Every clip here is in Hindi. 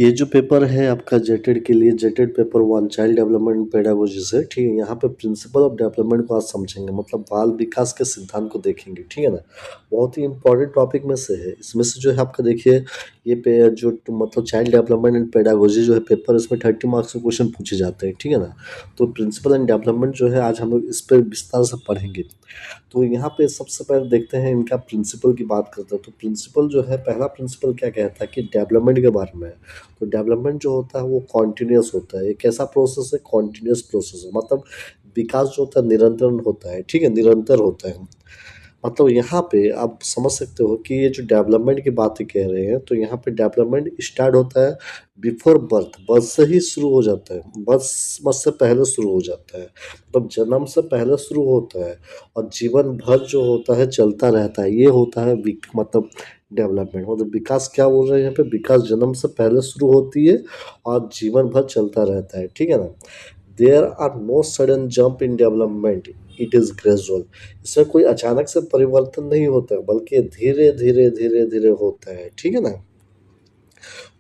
ये जो पेपर है आपका जेटेड के लिए, जेटेड पेपर 1 चाइल्ड डेवलपमेंट पेडागोजी से, ठीक है। यहाँ पे प्रिंसिपल ऑफ डेवलपमेंट को आज समझेंगे, मतलब बाल विकास के सिद्धांत को देखेंगे, ठीक है ना। बहुत ही इंपॉर्टेंट टॉपिक में से है। इसमें से जो है आपका देखिए ये जो मतलब चाइल्ड डेवलपमेंट एंड पेडागोजी जो है पेपर, इसमें 30 मार्क्स के क्वेश्चन पूछे जाते हैं, ठीक है ना। तो प्रिंसिपल एंड डेवलपमेंट जो है आज हम लोग इस पर विस्तार से पढ़ेंगे। तो यहाँ पे सबसे पहले देखते हैं इनका प्रिंसिपल की बात करते हैं। तो प्रिंसिपल जो है, पहला प्रिंसिपल क्या कहता है कि डेवलपमेंट के बारे में है। तो डेवलपमेंट जो होता है वो कॉन्टिन्यूस होता है। एक ऐसा प्रोसेस है, कॉन्टिन्यूस प्रोसेस है, मतलब विकास जो होता है निरंतर होता है, ठीक है, निरंतर होता है। मतलब यहाँ पे आप समझ सकते हो कि ये जो डेवलपमेंट की बातें कह रहे हैं, तो यहाँ पे डेवलपमेंट स्टार्ट होता है बिफोर बर्थ, बर्थ से ही शुरू हो जाता है, बर्थ से पहले शुरू हो जाता है, मतलब जन्म से पहले शुरू होता है और जीवन भर जो होता है चलता रहता है। ये होता है मतलब डेवलपमेंट, मतलब विकास क्या बोल रहे हैं यहाँ पे, विकास जन्म से पहले शुरू होती है और जीवन भर चलता रहता है, ठीक है ना। There are no sudden jump in development, it is gradual. इसमें कोई अचानक से परिवर्तन नहीं होता है, बल्कि धीरे धीरे धीरे धीरे होता है, ठीक है ना।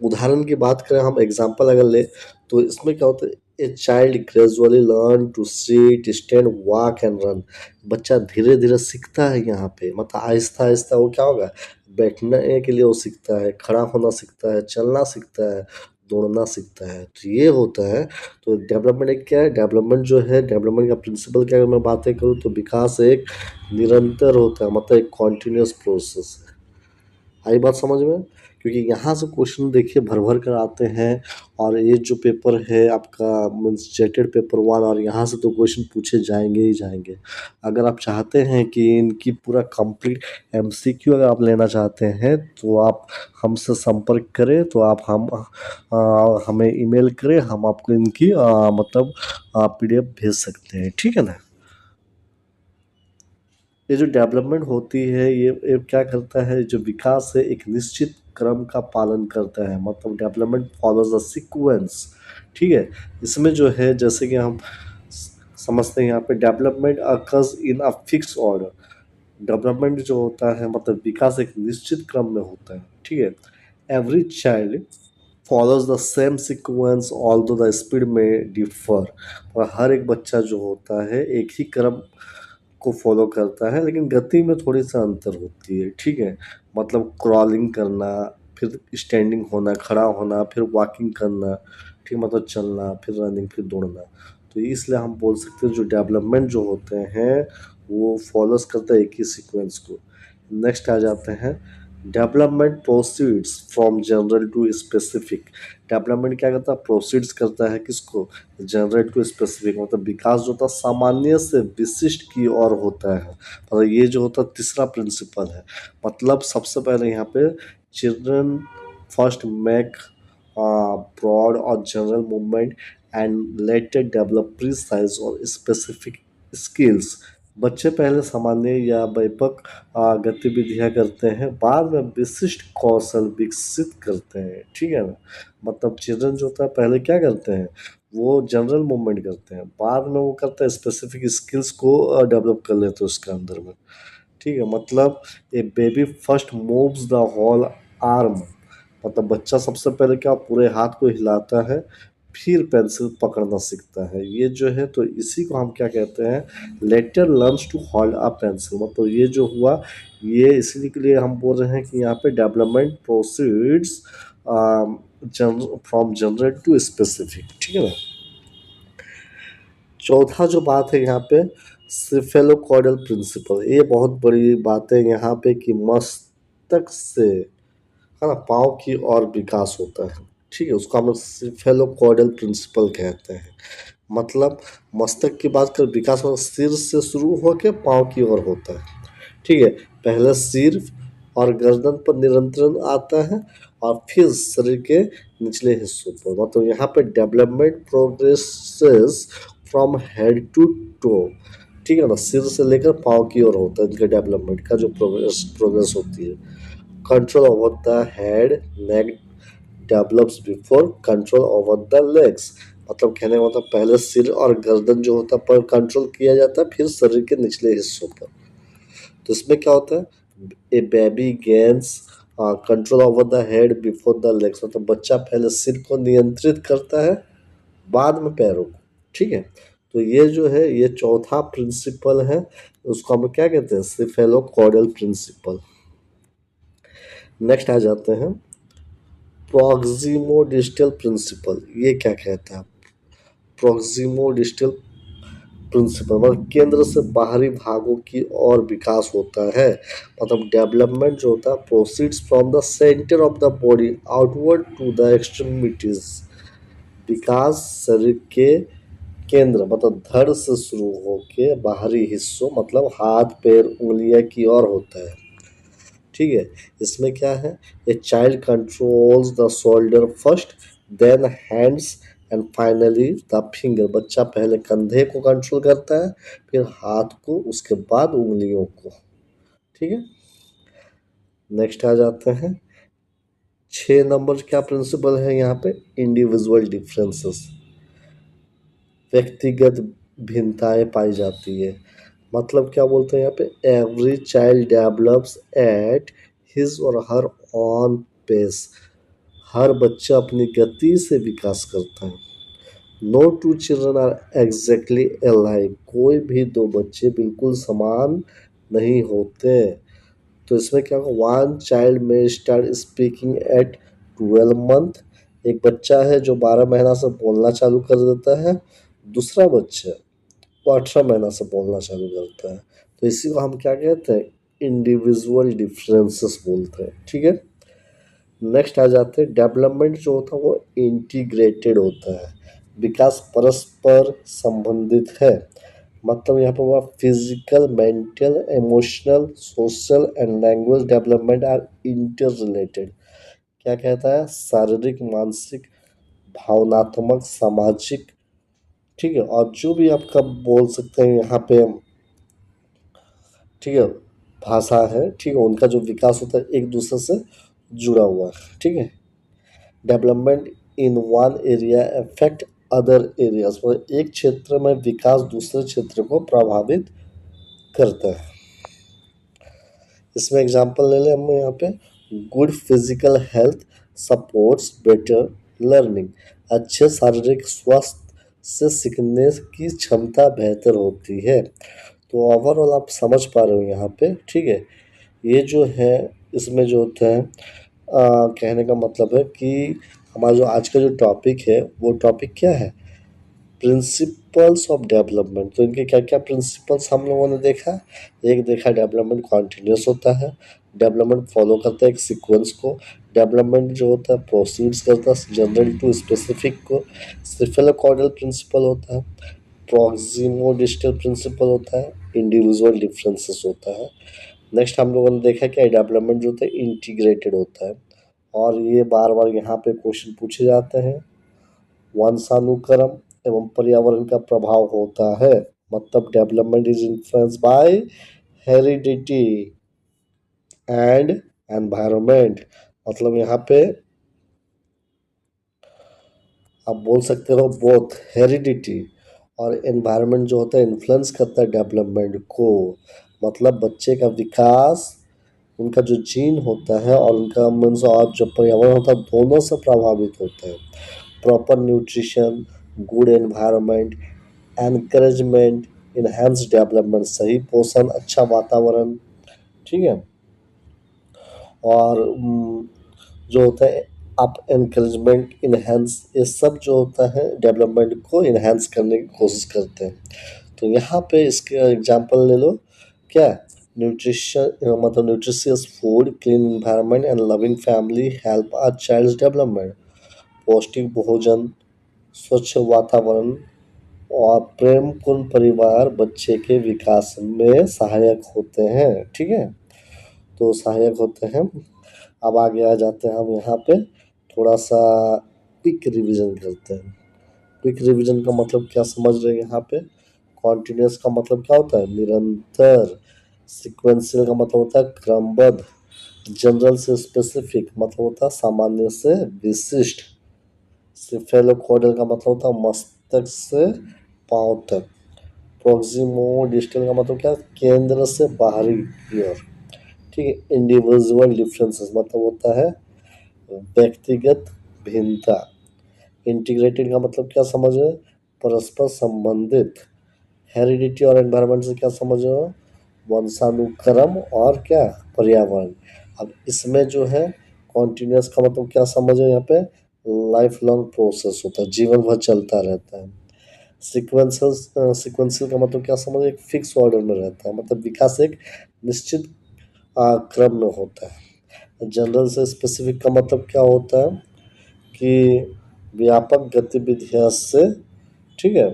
उदाहरण की बात करें, हम एग्जाम्पल अगर ले, तो इसमें क्या होता है, a child gradually learn to sit stand walk and run. बच्चा धीरे धीरे सीखता है यहाँ पे, मतलब आहिस्ता आहिस्ता वो क्या होगा, बैठने के लिए वो सीखता है, खड़ा होना सीखता है, चलना सीखता है, दौड़ना सीखता है, तो ये होता है। तो डेवलपमेंट एक क्या है, डेवलपमेंट जो है, डेवलपमेंट का प्रिंसिपल क्या है, अगर मैं बातें करूँ तो विकास एक निरंतर होता है, मतलब एक कॉन्टिन्यूस प्रोसेस। आई बात समझ में। क्योंकि यहाँ से क्वेश्चन देखिए भर भर कर आते हैं, और ये जो पेपर है आपका मीन्स जेटेड पेपर 1, और यहाँ से तो क्वेश्चन पूछे जाएंगे ही जाएंगे। अगर आप चाहते हैं कि इनकी पूरा कंप्लीट एमसीक्यू अगर आप लेना चाहते हैं, तो आप हमसे संपर्क करें, तो आप हमें ईमेल करें, हम आपको इनकी मतलब पीडीएफ भेज सकते हैं, ठीक है ना। ये जो डेवलपमेंट होती है, ये क्या करता है, जो विकास है एक निश्चित क्रम का पालन करता है, मतलब डेवलपमेंट फॉलोज द सीक्वेंस, ठीक है। इसमें जो है जैसे कि हम समझते हैं यहाँ पे, development occurs in a fix order. Development जो होता है, मतलब विकास एक निश्चित क्रम में होता है, ठीक है। Every child follows the same sequence although the speed में डिफर। और हर एक बच्चा जो होता है एक ही क्रम को फॉलो करता है, लेकिन गति में थोड़ी सा अंतर होती है, ठीक है। मतलब क्रॉलिंग करना, फिर स्टैंडिंग होना, खड़ा होना, फिर वॉकिंग करना, ठीक, मतलब चलना, फिर रनिंग, फिर दौड़ना। तो इसलिए हम बोल सकते हैं जो डेवलपमेंट जो होते हैं वो फॉलोस करते हैं एक ही सीक्वेंस को। नेक्स्ट आ जाते हैं, development proceeds from general to specific. Development क्या करता है, प्रोसीड्स करता है किसको, जनरल टू स्पेसिफिक, मतलब विकास जो होता है सामान्य से विशिष्ट की ओर होता है। और ये जो होता है तीसरा प्रिंसिपल है। मतलब सबसे पहले यहाँ पे चिल्ड्रन फर्स्ट मेक ब्रॉड और general movement and later develop precise और स्पेसिफिक स्किल्स। बच्चे पहले सामान्य या व्यापक गतिविधियां करते हैं, बाद में विशिष्ट कौशल विकसित करते हैं, ठीक है ना। मतलब चिल्ड्रन जो होता है पहले क्या करते हैं, वो जनरल मूवमेंट करते हैं, बाद में वो करते हैं स्पेसिफिक स्किल्स को डेवलप कर लेते हैं उसके अंदर में, ठीक है। मतलब a baby first moves the whole arm, मतलब बच्चा सबसे पहले क्या पूरे हाथ को हिलाता है, फिर पेंसिल पकड़ना सीखता है, ये जो है। तो इसी को हम क्या कहते हैं, later learns to hold a pencil. मतलब ये जो हुआ, ये इसीलिए के लिए हम बोल रहे हैं कि यहाँ पे development proceeds from general to specific, ठीक है ना। चौथा जो बात है यहाँ पे, सिफेलोकॉर्डल प्रिंसिपल। ये बहुत बड़ी बात है यहाँ पे कि मस्तिष्क से, है ना, पाँव की ओर विकास होता है, ठीक है। उसको हम सिफेलोकॉर्डल प्रिंसिपल कहते हैं। मतलब मस्तिष्क की बात कर, विकास मतलब सिर से शुरू होकर पाँव की ओर होता है, ठीक है। पहले सिर और गर्दन पर नियंत्रण आता है, और फिर शरीर के निचले हिस्सों पर। मतलब यहाँ पे development progresses from head to toe, ठीक है ना, सिर से लेकर पाँव की ओर होता है इनके डेवलपमेंट का जो प्रोग्रेस प्रोग्रेस होती है। Control over the head neck develops before control over the legs. मतलब कहने का मतलब पहले सिर और गर्दन जो होता है पर कंट्रोल किया जाता है, फिर शरीर के निचले हिस्सों पर। तो इसमें क्या होता है, a baby gains control over the head before the legs, मतलब बच्चा पहले सिर को नियंत्रित करता है बाद में पैरों को। ठीक है, तो ये जो है ये चौथा प्रिंसिपल है, उसको हम क्या कहते हैं, सिफेलोकॉर्डल प्रिंसिपल। नेक्स्ट आ जाते हैं प्रोक्सिमोडिस्टल प्रिंसिपल। ये क्या कहता है, प्रोक्सिमोडिस्टल प्रिंसिपल मतलब केंद्र से बाहरी भागों की ओर विकास होता है, मतलब डेवलपमेंट जो होता है proceeds from the centre of the body outward to the extremities. विकास शरीर के केंद्र मतलब धड़ से शुरू होके बाहरी हिस्सों मतलब हाथ पैर उंगलियां की ओर होता है। ठीक है, इसमें क्या है, a child controls the shoulder first, then hands and finally the finger. बच्चा पहले कंधे को कंट्रोल करता है, फिर हाथ को, उसके बाद उंगलियों को। ठीक है, नेक्स्ट आ जाते हैं 6 नंबर क्या प्रिंसिपल है यहाँ पे, इंडिविजुअल डिफरेंसेस, व्यक्तिगत भिन्नताएं पाई जाती है। मतलब क्या बोलते हैं यहाँ पे, every child develops at his और हर ऑन पेस। हर बच्चा अपनी गति से विकास करता है। No two children are exactly alike, कोई भी दो बच्चे बिल्कुल समान नहीं होते। तो इसमें क्या होगा, वन चाइल्ड में स्टार्ट स्पीकिंग एट 12 मंथ, एक बच्चा है जो 12 महीना से बोलना चालू कर देता है, दूसरा बच्चा वो 18 महीना से बोलना चालू करता है। तो इसी को हम क्या कहते हैं, इंडिविजुअल डिफरेंसेस बोलते हैं। ठीक है, नेक्स्ट आ जाते हैं डेवलपमेंट जो होता है वो इंटीग्रेटेड होता है, विकास परस्पर संबंधित है। मतलब यहाँ पर हुआ physical mental emotional social and language development are interrelated. क्या कहता है, शारीरिक मानसिक भावनात्मक सामाजिक, ठीक है, और जो भी आपका बोल सकते हैं यहाँ पे, ठीक है, भाषा है, ठीक है, उनका जो विकास होता है एक दूसरे से जुड़ा हुआ है। ठीक है, development in one area affect other areas, मतलब एक क्षेत्र में विकास दूसरे क्षेत्र को प्रभावित करता है। इसमें एग्जांपल ले लें हम यहाँ पे, good physical health supports better learning, अच्छे शारीरिक स्वास्थ्य से सीखने की क्षमता बेहतर होती है। तो ओवरऑल आप समझ पा रहे हो यहाँ पे। ठीक है, ये जो है इसमें जो होता है कहने का मतलब है कि हमारा जो आज का जो टॉपिक है वो टॉपिक क्या है, प्रिंसिपल्स ऑफ डेवलपमेंट। तो इनके क्या क्या प्रिंसिपल्स हम लोगों ने देखा, एक देखा डेवलपमेंट कॉन्टिन्यूस होता है, डेवलपमेंट फॉलो करता है एक सीक्वेंस को, डेवलपमेंट जो होता है प्रोसीड्स करता है जनरल टू स्पेसिफिक को, सिफेलोकॉर्डल प्रिंसिपल होता है, प्रोक्सिमोडिस्टल प्रिंसिपल होता है, इंडिविजुअल डिफरेंसेस होता है। नेक्स्ट हम लोगों ने देखा कि डेवलपमेंट जो होता है इंटीग्रेटेड होता है, और ये बार बार यहाँ पे क्वेश्चन पूछे जाते हैं, वंशानुक्रम एवं पर्यावरण का प्रभाव होता है, मतलब development is influence by heredity and environment. मतलब यहाँ पे आप बोल सकते हो बोथ हेरिडिटी और एनवायरनमेंट जो होता है इन्फ्लुएंस करता है डेवलपमेंट को, मतलब बच्चे का विकास उनका जो जीन होता है और उनका मीन्स और जो पर्यावरण होता है दोनों से प्रभावित होता है। Proper nutrition, good environment, encouragement, enhance development, सही पोषण, अच्छा वातावरण, ठीक है, और जो होता है आप एनकरेजमेंट इनहेंस, ये सब जो होता है डेवलपमेंट को इनहेंस करने की कोशिश करते हैं। तो यहाँ पे इसके एग्जांपल ले लो, क्या, न्यूट्रिशन मतलब nutritious food, clean environment and loving family help our child's development. पौष्टिक भोजन, स्वच्छ वातावरण और प्रेमपूर्ण परिवार बच्चे के विकास में सहायक होते हैं। ठीक है, तो सहायक होते हैं। अब आगे आ जाते हैं हम यहाँ पे थोड़ा सा क्विक रिवीजन करते हैं। क्विक रिवीजन का मतलब क्या समझ रहे हैं यहाँ पे, कॉन्टिन्यूस का मतलब क्या होता है, निरंतर, सिक्वेंशियल का मतलब होता है क्रमबद्ध, जनरल से स्पेसिफिक मतलब होता है सामान्य से विशिष्ट, सिफेलोकॉर्डल का मतलब होता है मस्तक से पांव तक, प्रोक्सिमो डिस्टल का मतलब क्या, केंद्र से बाहरी की ओर। ठीक है। इंडिविजुअल डिफरेंसेस मतलब होता है व्यक्तिगत भिन्नता। इंटीग्रेटेड का मतलब क्या समझ रहे हो? परस्पर संबंधित। हेरिडिटी और एनवायरनमेंट से क्या समझ रहे हो? वंशानुक्रम और क्या पर्यावरण। अब इसमें जो है कॉन्टिन्यूस का मतलब क्या समझ रहे हो? यहाँ पे लाइफ लॉन्ग प्रोसेस होता है, जीवन भर चलता रहता है। सिक्वेंसल सिक्वेंशियल का मतलब क्या समझ, एक फिक्स ऑर्डर में रहता है, मतलब विकास एक निश्चित क्रम में होता है। जनरल से स्पेसिफिक का मतलब क्या होता है कि व्यापक गतिविधियां से, ठीक है,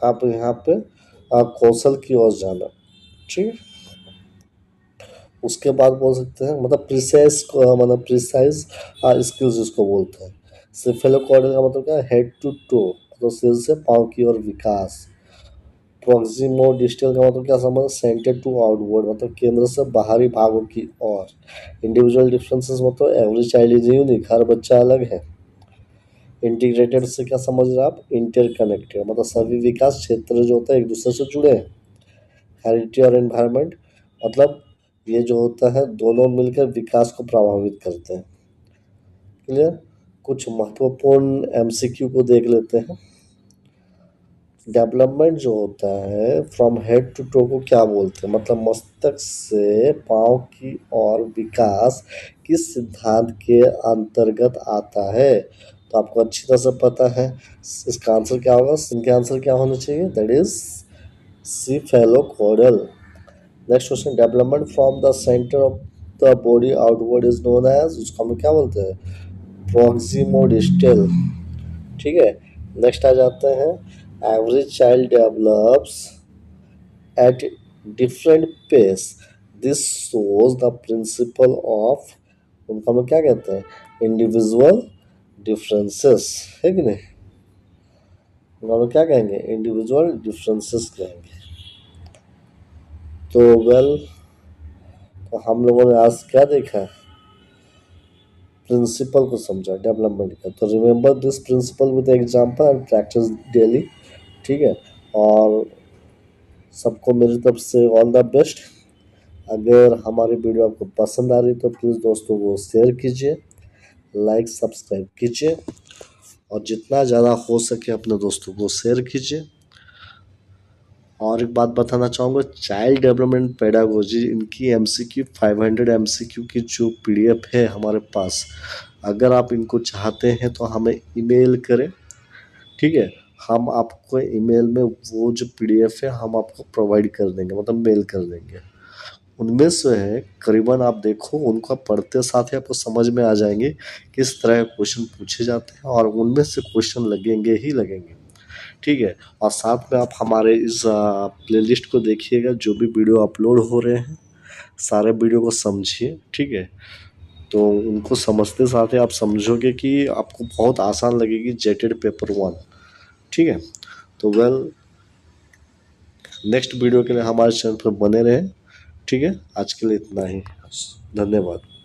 आप यहाँ पे कौशल की ओर जाना, ठीक है। उसके बाद बोल सकते हैं मतलब प्रिसाइज, मतलब प्रिसाइज स्किल्स जिसको बोलते हैं। सिफेलोकॉर्डियल का मतलब क्या है? हेड टू टो, मतलब सिर से पाँव की ओर विकास। प्रॉक्सिमो डिस्टल का मतलब क्या समझ, सेंटर टू आउटवर्ड, मतलब केंद्र से बाहरी भागों की ओर। इंडिविजुअल डिफरेंसेस मतलब एवरी चाइल्ड इज यूनिक, हर बच्चा अलग है। इंटीग्रेटेड से क्या समझ रहे हैं आप? इंटरकनेक्टेड, मतलब सभी विकास क्षेत्र जो होता है एक दूसरे से जुड़े हैं। हेरिडिटी और एनवायरनमेंट मतलब ये जो होता है दोनों मिलकर विकास को प्रभावित करते हैं। क्लियर। कुछ महत्वपूर्ण एमसीक्यू को देख लेते हैं। डेवलपमेंट जो होता है फ्रॉम हेड टू टो को क्या बोलते हैं? मतलब मस्तक से पांव की ओर विकास किस सिद्धांत के अंतर्गत आता है? तो आपको अच्छी तरह से पता है इसका आंसर क्या होगा। इनके आंसर क्या होना चाहिए? That is cephalocaudal। Next question, development from the centre of the body outward is known as, उसको हम क्या बोलते हैं? प्रॉक्सिमोडिस्टल। ठीक है। नेक्स्ट आ जाते हैं, average child develops at different pace, this shows the principle of, उनको हम लोग क्या कहते हैं? इंडिविजुअल डिफरेंसेस, है कि नहीं? हम लोग क्या कहेंगे? इंडिविजुअल डिफरेंसेस कहेंगे। तो वेल, तो हम लोगों ने आज क्या देखा? प्रिंसिपल को समझा डेवलपमेंट का। तो remember this principle with example and practice daily. ठीक है। और सबको मेरी तरफ से ऑल द बेस्ट। अगर हमारी वीडियो आपको पसंद आ रही तो प्लीज़ दोस्तों को शेयर कीजिए, लाइक सब्सक्राइब कीजिए, और जितना ज़्यादा हो सके अपने दोस्तों को शेयर कीजिए। और एक बात बताना चाहूँगा, चाइल्ड डेवलपमेंट पेडागोजी इनकी एमसीक्यू 500 एमसीक्यू की जो पीडीएफ है हमारे पास, अगर आप इनको चाहते हैं तो हमें ईमेल करें। ठीक है। हम आपको ईमेल में वो जो पीडीएफ है हम आपको प्रोवाइड कर देंगे, मतलब मेल कर देंगे। उनमें से है करीबन, आप देखो उनको आप पढ़ते साथ ही आपको समझ में आ जाएंगे किस तरह के क्वेश्चन पूछे जाते हैं, और उनमें से क्वेश्चन लगेंगे ही लगेंगे। ठीक है। और साथ में आप हमारे इस प्लेलिस्ट को देखिएगा, जो भी वीडियो अपलोड हो रहे हैं सारे वीडियो को समझिए। ठीक है। तो उनको समझते साथ ही आप समझोगे कि आपको बहुत आसान लगेगी जेटेड पेपर 1। ठीक है। तो वेल, नेक्स्ट वीडियो के लिए हमारे चैनल पर बने रहें। ठीक है। आज के लिए इतना ही। धन्यवाद।